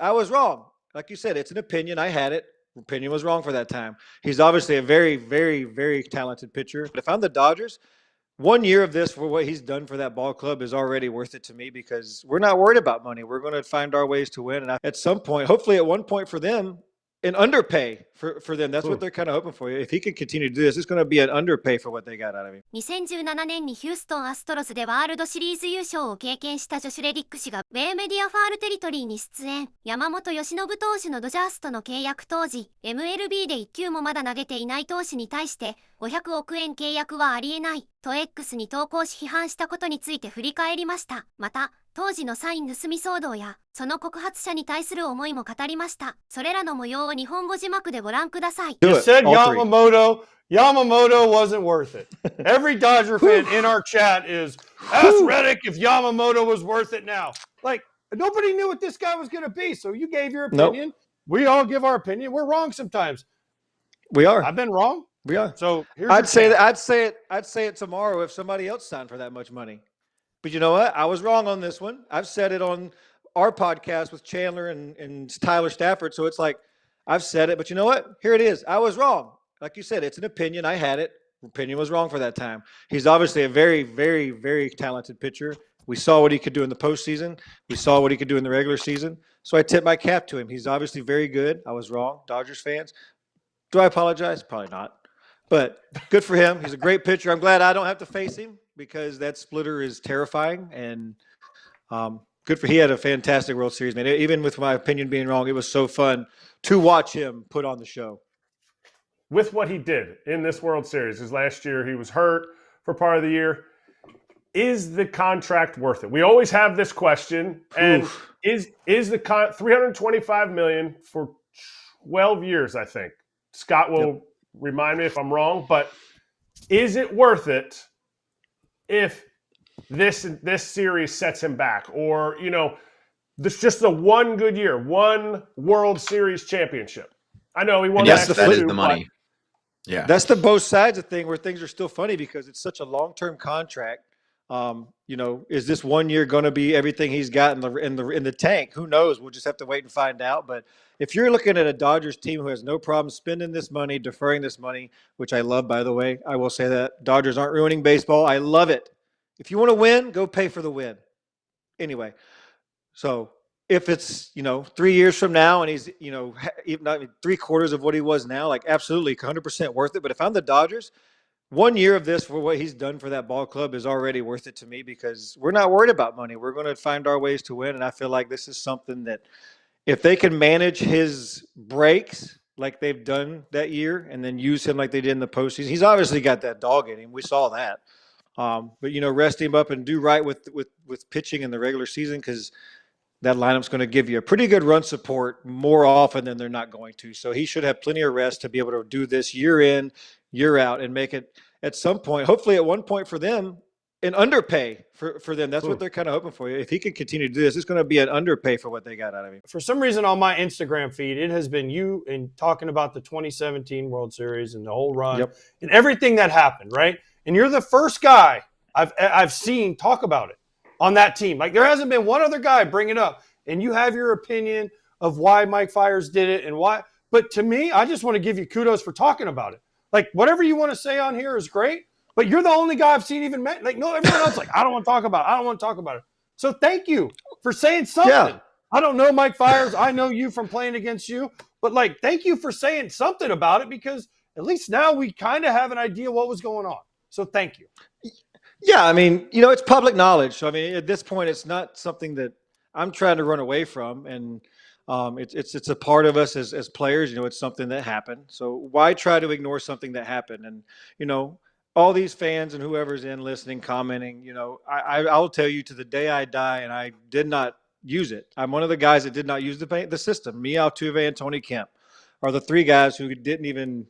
I was wrong. Like you said, it's an opinion. I had it. Opinion was wrong for that time. He's obviously a very, very, very talented pitcher. But if I'm the Dodgers, 1 year of this for what he's done for that ball club is already worth it to me because we're not worried about money. We're going to find our ways to win. And at some point, hopefully at one point for them, an underpay for them. That's what they're kind of hoping for. If he can continue to do this, it's going to be an underpay for what they got out of him. 2017年にヒューストンアストロズでワールドシリーズ優勝を経験したジョシュ・レディック氏が米メディアファールテリトリーに出演。山本由伸投手のドジャースとの契約当時、MLB で1球もまだ投げていない投手に対して500億円契約はありえないと X に投稿し批判したことについて振り返りました。また、当時のサイン盗み騒動やその告発者に対する思いも語りました。それらの模様を日本語字幕でご覧ください。You said Yamamoto wasn't worth it. Every Dodger fan in our chat is, ask Reddick if Yamamoto was worth it now. Like, nobody knew what this guy was going to be, so you gave your opinion. Nope. We all give our opinion. We're wrong sometimes. We are. I've been wrong. We are. So here's I'd say it tomorrow if somebody else signed for that much money. But you know what? I was wrong on this one. I've said it on our podcast with Chandler and Tyler Stafford. So it's like, I've said it, but you know what? Here it is. I was wrong. Like you said, it's an opinion. I had it. Opinion was wrong for that time. He's obviously a very, very, very talented pitcher. We saw what he could do in the postseason. We saw what he could do in the regular season. So I tip my cap to him. He's obviously very good. I was wrong. Dodgers fans. Do I apologize? Probably not. But good for him. He's a great pitcher. I'm glad I don't have to face him because that splitter is terrifying. And good for he had a fantastic World Series, man. Even with my opinion being wrong, it was so fun to watch him put on the show. With what he did in this World Series, because last year he was hurt for part of the year. Is the contract worth it? We always have this question. And is the $325 million for 12 years, I think. Scott will remind me if I'm wrong, but is it worth it if this series sets him back? Or, you know, this just the one good year, one World Series championship. I know he won yes, last that year. Is the money. Yeah. That's the both sides of thing where things are still funny because it's such a long-term contract. You know, is this 1 year going to be everything he's got in the tank? Who knows? We'll just have to wait and find out. But if you're looking at a Dodgers team who has no problem spending this money, deferring this money, which I love, by the way, I will say that Dodgers aren't ruining baseball. I love it. If you want to win, go pay for the win. Anyway, so if it's, you know, 3 years from now and he's, you know, even not 3/4 of what he was now, like absolutely 100% worth it. But if I'm the Dodgers, 1 year of this for what he's done for that ball club is already worth it to me because we're not worried about money. We're going to find our ways to win. And I feel like this is something that if they can manage his breaks like they've done that year and then use him like they did in the postseason, he's obviously got that dog in him. We saw that. But, you know, rest him up and do right with pitching in the regular season because that lineup's going to give you a pretty good run support more often than they're not going to. So he should have plenty of rest to be able to do this year in, year out, and make it at some point, hopefully at one point for them, an underpay for them. That's what they're kind of hoping for. If he can continue to do this, it's going to be an underpay for what they got out of him. For some reason on my Instagram feed, it has been you and talking about the 2017 World Series and the whole run and everything that happened, right? And you're the first guy I've seen talk about it on that team. Like there hasn't been one other guy bring it up. And you have your opinion of why Mike Fiers did it and why. But to me, I just want to give you kudos for talking about it. Like whatever you want to say on here is great. But you're the only guy I've seen even like no everyone else like I don't want to talk about it. I don't want to talk about it. So thank you for saying something. Yeah. I don't know Mike Fiers. I know you from playing against you. But like thank you for saying something about it because at least now we kind of have an idea what was going on. So thank you. Yeah, I mean, you know, it's public knowledge. So I mean, at this point, it's not something that I'm trying to run away from, and it's a part of us as players. You know, it's something that happened. So why try to ignore something that happened? And you know, all these fans and whoever's in listening, commenting, you know, I'll tell you to the day I die, and I did not use it. I'm one of the guys that did not use the system. Me, Altuve, and Tony Kemp are the three guys who didn't even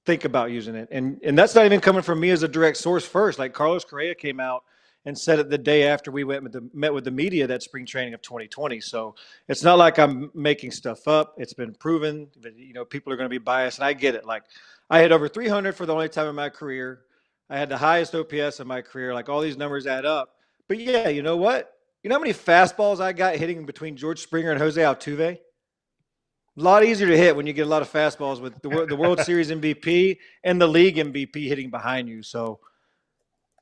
think about using it. And that's not even coming from me as a direct source first. Like Carlos Correa came out and said it the day after we met with the media that spring training of 2020. So it's not like I'm making stuff up. It's been proven that, you know, people are going to be biased, and I get it. Like I had over 300 for the only time in my career. I had the highest OPS in my career. Like all these numbers add up. But yeah, you know what? You know how many fastballs I got hitting between George Springer and Jose Altuve? A lot easier to hit when you get a lot of fastballs with the World Series MVP and the league MVP hitting behind you. So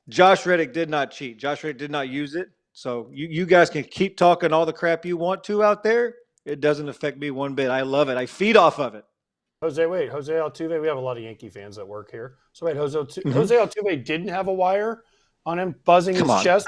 Josh Reddick did not cheat. Josh Reddick did not use it. So you guys can keep talking all the crap you want to out there. It doesn't affect me one bit. I love it. I feed off of it. Jose Altuve, we have a lot of Yankee fans that work here. So wait, Jose Altuve didn't have a wire on him buzzing his chest?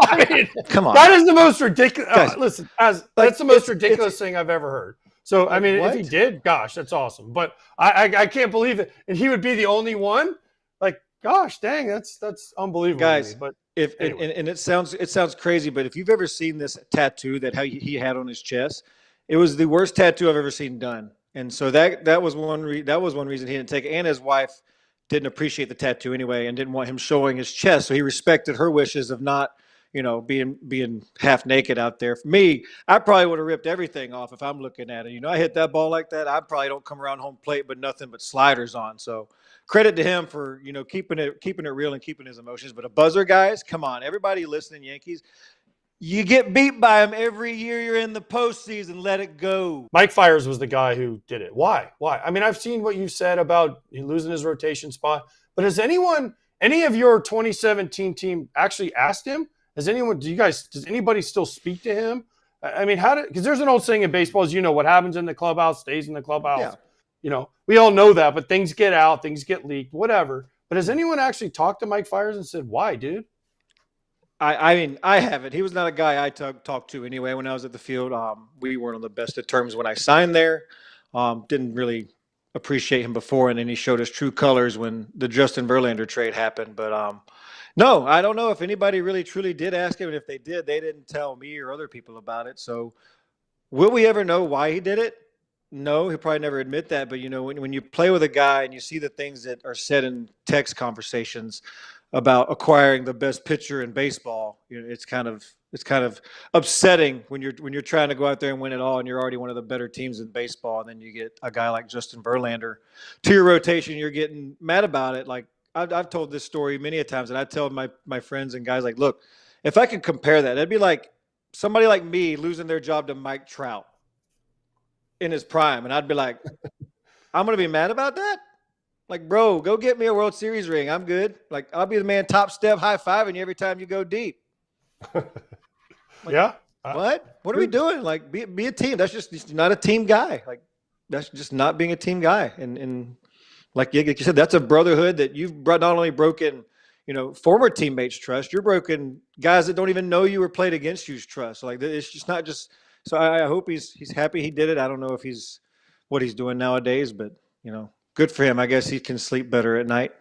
I mean, come on. That is the most ridiculous. Guys, listen, that's the most ridiculous thing I've ever heard. So, I mean, what? if he did, gosh, that's awesome. But I can't believe it. And he would be the only one? Like, gosh, dang, that's unbelievable. Guys, to me. But if anyway. and it sounds crazy, but if you've ever seen this tattoo that he had on his chest, it was the worst tattoo I've ever seen done. And so that was one reason he didn't take it. And his wife didn't appreciate the tattoo anyway and didn't want him showing his chest. So he respected her wishes of not, being half naked out there. For me, I probably would have ripped everything off if I'm looking at it. I hit that ball like that. I probably don't come around home plate, but nothing but sliders on. So credit to him for, keeping it real and keeping his emotions. But a buzzer, guys, come on, everybody listening, Yankees, you get beat by him every year you're in the postseason. Let it go. Mike Fiers was the guy who did it. Why? I mean, I've seen what you said about losing his rotation spot, but has any of your 2017 team actually asked him? Does anybody still speak to him? I mean, because there's an old saying in baseball is, what happens in the clubhouse stays in the clubhouse. Yeah. We all know that, but things get out, things get leaked, whatever. But has anyone actually talked to Mike Fiers and said, why, dude? I mean, I haven't. He was not a guy I talked to anyway when I was at the field. We weren't on the best of terms when I signed there. Didn't really appreciate him before, and then he showed his true colors when the Justin Verlander trade happened. But no, I don't know if anybody really truly did ask him, and if they did, they didn't tell me or other people about it. So will we ever know why he did it? No, he'll probably never admit that. But, when you play with a guy and you see the things that are said in text conversations about acquiring the best pitcher in baseball, it's kind of upsetting when you're trying to go out there and win it all, and you're already one of the better teams in baseball, and then you get a guy like Justin Verlander to your rotation. You're getting mad about it. Like I've told this story many a times, and I tell my friends and guys, like, look, if I could compare that, it'd be like somebody like me losing their job to Mike Trout in his prime, and I'd be like, I'm gonna be mad about that. Like, bro, go get me a World Series ring. I'm good. Like, I'll be the man top step high-fiving you every time you go deep. Like, yeah. What are we doing? Like, be a team. That's just not a team guy. Like, that's just not being a team guy. And like you said, that's a brotherhood that you've not only broken, former teammates' trust, you're broken guys that don't even know you or played against you's trust. So, like, it's just not just. So I hope he's happy he did it. I don't know if what he's doing nowadays, but good for him. I guess he can sleep better at night.